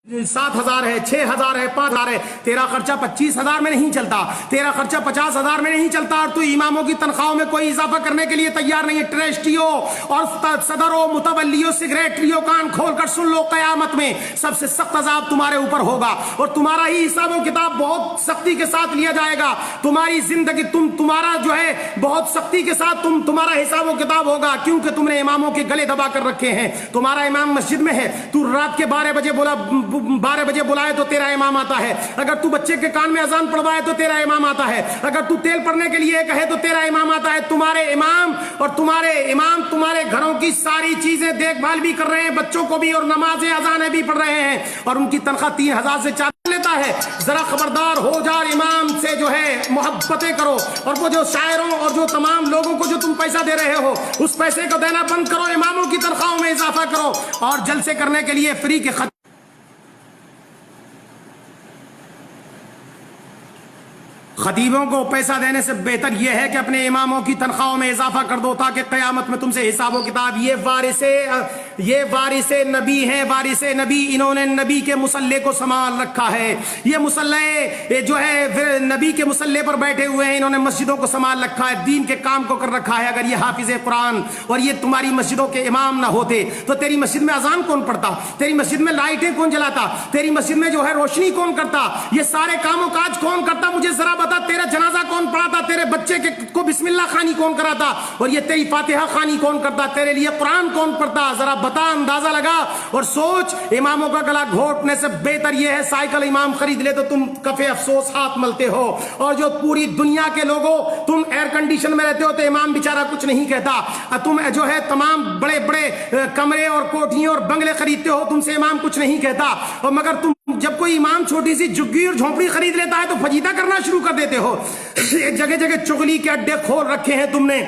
7,000 है, 6,000 है, 5,000 है, तेरा खर्चा 25,000 में नहीं चलता, तेरा खर्चा 50,000 में नहीं चलता, और तू इमामों की तनख्वाहों में कोई इजाफा करने के लिए तैयार नहीं है। ट्रस्टियों और सदरों, मुतवल्लियों, सेक्रेटरियों, कान खोल कर सुन लो, कयामत में सबसे सख्त अजाब तुम्हारे ऊपर होगा और तुम्हारा ही हिसाब किताब बहुत सख्ती के साथ लिया जाएगा। तुम्हारी जिंदगी तुम्हारा जो है बहुत सख्ती के साथ तुम्हारा हिसाब किताब होगा, क्योंकि तुमने इमामों के गले दबा कर रखे हैं। तुम्हारा इमाम मस्जिद में है, तू रात के 12 बजे बुलाए तो तेरा इमाम आता है, अगर तू बच्चे के कान में अजान पढ़वाए तो तेरा इमाम आता है, अगर तू तेल पड़ने के लिए कहे तो तेरा इमाम आता है। तुम्हारे इमाम तुम्हारे घरों की सारी चीजें देखभाल भी कर रहे हैं, बच्चों को भी, और नमाजें अजानें भी पढ़ रहे हैं, और उनकी तनख्वाह 3,000 से 4,000 लेता है। जरा खबरदार हो जा, इमाम से जो है मोहब्बतें करो, और वो जो शायरों और जो तमाम लोगों को जो तुम पैसा दे रहे हो उस पैसे को देना बंद करो, इमामों की तनख्वाहों में इजाफा करो, और जलसे करने के लिए फ्री के खतीबों को पैसा देने से बेहतर यह है कि अपने इमामों की तनख्वाहों में इजाफा कर दो, ताकि क़यामत में तुमसे हिसाब किताब। ये वारिसे नबी हैं, वारिसे नबी, इन्होंने नबी के मुसल्ले को संभाल रखा है। ये मुसल्ले जो है नबी के मुसल्ले पर बैठे हुए हैं, इन्होंने मस्जिदों को संभाल रखा है, दीन के काम को कर रखा है। अगर ये हाफिज कुरान और ये तुम्हारी मस्जिदों के इमाम ना होते तो तेरी मस्जिद में अजान कौन पढ़ता, तेरी मस्जिद में लाइटें कौन जलाता, तेरी मस्जिद में जो है रोशनी कौन करता, ये सारे कामों काज कौन करता? मुझे जरा बता, तेरा जनाजा कौन पढ़ाता, तेरे बच्चे को बिस्मिल्लाह खानी कौन कराता, और ये तेरी फातिहा खानी कौन करता, तेरे लिए कुरान कौन पढ़ता? जरा बता, अंदाजा लगा और सोच। इमामों का गला घोटने से बेहतर यह है साइकिल इमाम खरीद ले तो तुम कफे अफसोस हाथ मलते हो, और जो पूरी दुनिया के लोगों, तुम एयर कंडीशन में रहते हो तो इमाम बेचारा कुछ नहीं कहता, तुम जो है तमाम बड़े बड़े कमरे और कोठियां और बंगले खरीदते हो, तुमसे इमाम कुछ नहीं कहता, और मगर तुम जब कोई इमाम छोटी सी झुग्गी और झोंपड़ी खरीद लेता है तो फजीता करना शुरू कर देते हो। जगह जगह चुगली के अड्डे खोल रखे हैं तुमने,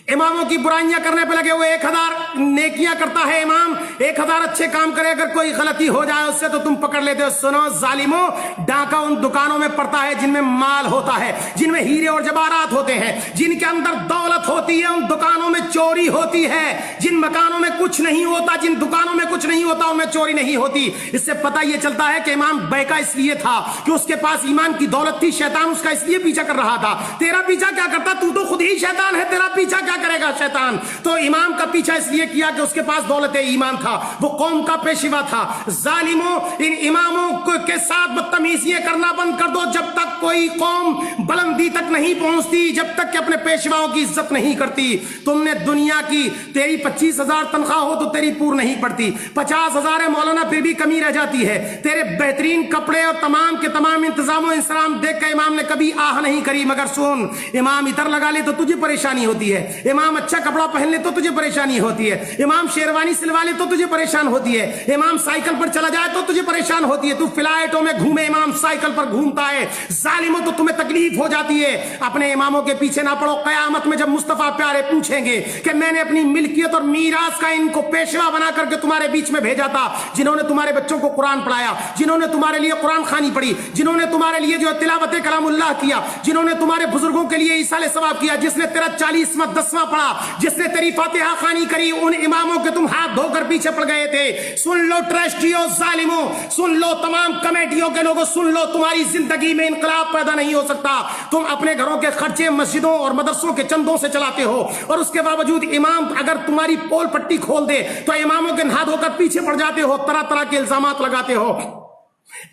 इमामों की बुराइयां करने पे लगे हुए। 1,000 नेकियां करता है इमाम, 1,000 अच्छे काम करे, अगर कोई गलती हो जाए उससे तो तुम पकड़ लेते हो। सुनो जालिमो, डाका उन दुकानों में पड़ता है जिनमें माल होता है, जिनमें हीरे और जवाहरात होते हैं, जिनके अंदर दौलत होती है, उन दुकानों में चोरी होती है। जिन मकानों में कुछ नहीं होता, जिन दुकानों में कुछ नहीं होता, उनमें चोरी नहीं होती। इससे पता यह चलता है कि इमाम बैका इसलिए था कि उसके पास ईमान की दौलत थी, शैतान उसका इसलिए पीछा कर रहा था। तेरा पीछा क्या करता? तू तो खुद ही शैतान है, तेरा पीछा क्या करेगा शैतान? तो इमाम का पीछा इसलिए किया कि उसके पास दौलत ईमान था, वो कौम का पेशवा था। जालिमों, इन इमामों के साथ बदतमीजियां करना बंद कर दो। जब तक कोई कौम बुलंदी तक नहीं पहुंचती, जब तक कि अपने पेशवाओं की इज्जत नहीं करती। तुमने दुनिया की, तेरी 25,000 तनख्वाह हो तो तेरी पूर नहीं पड़ती, 50,000 है मौलाना फिर भी कमी रह जाती है। तेरे बेहतरीन कपड़े और तमाम के तमाम इंतजाम इंतजाम देख कर इमाम ने कभी आह नहीं करी। मगर सुन, इमाम इतर लगा ले तो तुझे परेशानी होती है, इमाम अच्छा कपड़ा पहन ले तो तुझे परेशानी होती है, इमाम शेरवानी सिलवा ले तो तुझे परेशान होती है, इमाम साइकिल पर चला जाए तो तुझे परेशान होती है, तू फ्लाइटों में घूमे, इमाम साइकिल पर घूमता है। जालिमों, तो तुम्हें तकलीफ हो जाती है। अपने इमामों के पीछे ना पड़ो। कयामत में जब मुस्तफा प्यारे पूछेंगे कि मैंने अपनी मिल्कियत और मीरास का इनको पेशवा बना करके तुम्हारे बीच में भेजा था, जिन्होंने तुम्हारे बच्चों को कुरान पढ़ाया, जिन्होंने तुम्हारे लिए कुरान खानी पढ़ी, जिन्होंने तुम्हारे लिए जो तिलावत कलामुल्लाह किया, जिन्होंने तुम्हारे बुजुर्गों के लिए ईसाले सवाब किया, जिसने तेरा 40वां 10वां पढ़ा, जिसने तेरी फातिहा खानी करी, उन इमामों के तुम हाथ धोकर पीछे पड़ गए थे। सुन लो ट्रस्टियों, जालिमों, सुन लो तमाम कमेटियों के लोगों, सुन लो, तुम्हारी जिंदगी में इनकलाब पैदा नहीं हो सकता। तुम अपने घरों के खर्चे मस्जिदों और मदरसों के चंदों से चलाते हो, और उसके बावजूद इमाम अगर तुम्हारी पोल पट्टी खोल दे तो इमामों के हाथ धोकर पीछे पड़ जाते हो, तरह तरह के इल्जामात लगाते हो,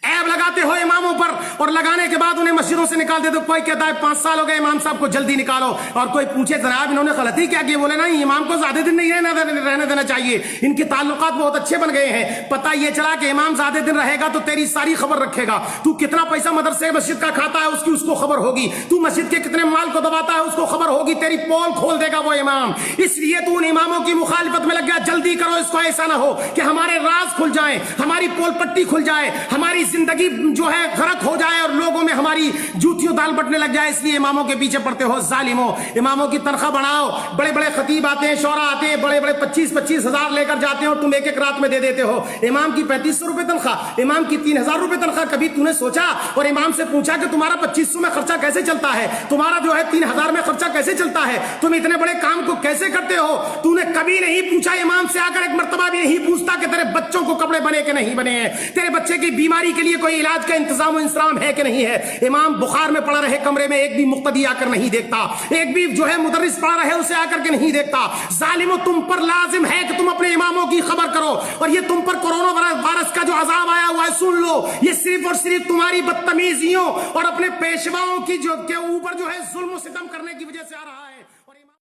ऐब लगाते हो इमामों पर, और लगाने के बाद उन्हें मस्जिदों से निकाल देते हो। कोई कहता है 5 साल हो गए इमाम साहब को, जल्दी निकालो, और कोई पूछे जनाब इन्होंने गलती क्या की, बोले नहीं, इमाम को ज्यादा दिन नहीं रहने देना चाहिए, इनके ताल्लुकात बहुत अच्छे बन गए हैं। पता ये चला कि इमाम ज्यादा दिन रहेगा तो तेरी सारी खबर रखेगा। तू कितना पैसा मदरसे मस्जिद का खाता है उसकी उसको खबर होगी, तू मस्जिद के कितने माल को दबाता है उसको खबर होगी, तेरी पोल खोल देगा वो इमाम। इसलिए तू उन इमामों की मुखालिफत में लग गया। जल्दी करो, इसको ऐसा ना हो कि हमारे राज खुल जाए, हमारी पोल पट्टी खुल जाए, ہماری زندگی جو ہے غرق ہو جائے اور لوگوں میں ہماری جوتیوں دال بٹنے لگ جائے، اس لیے اماموں کے پیچھے پڑتے ہو ظالموں۔ اماموں کی تنخواہ بڑھاؤ، بڑے بڑے خطیب آتے ہیں، شعراء آتے ہیں، بڑے بڑے 25-25 ہزار لے کر جاتے ہو، تم ایک ایک رات میں دے دیتے ہو۔ امام کی 3500 روپے تنخواہ، امام کی 3000 روپے تنخواہ، کبھی تو نے سوچا اور امام سے پوچھا کہ تمہارا 2500 میں خرچہ کیسے چلتا ہے، تمہارا جو ہے 3000 میں خرچہ کیسے چلتا ہے، تم اتنے بڑے کام کو کیسے کرتے ہو؟ تو نے کبھی نہیں پوچھا، امام سے آ کر ایک مرتبہ بھی نہیں پوچھتا کہ تیرے بچوں کو کپڑے بنے کہ نہیں بنے ہیں، تیرے بچے کی بیماری کے لیے کوئی علاج کا انتظام و انتظام ہے کہ نہیں ہے۔ امام بخار میں پڑا رہے کمرے میں، ایک بھی مقتدی آ کر نہیں دیکھتا، ایک بھی جو ہے مدرس پڑا رہے اسے آ کر کے نہیں دیکھتا۔ ظالموں، تم پر لازم ہے کہ تم اپنے اماموں کی خبر کرو، اور یہ تم پر کورونا وائرس کا جو عذاب آیا ہوا ہے سن لو، یہ صرف اور صرف تمہاری بدتمیزیوں اور اپنے پیشواؤں کی جو کے اوپر جو ہے ظلم و ستم کرنے کی وجہ سے آ رہا ہے۔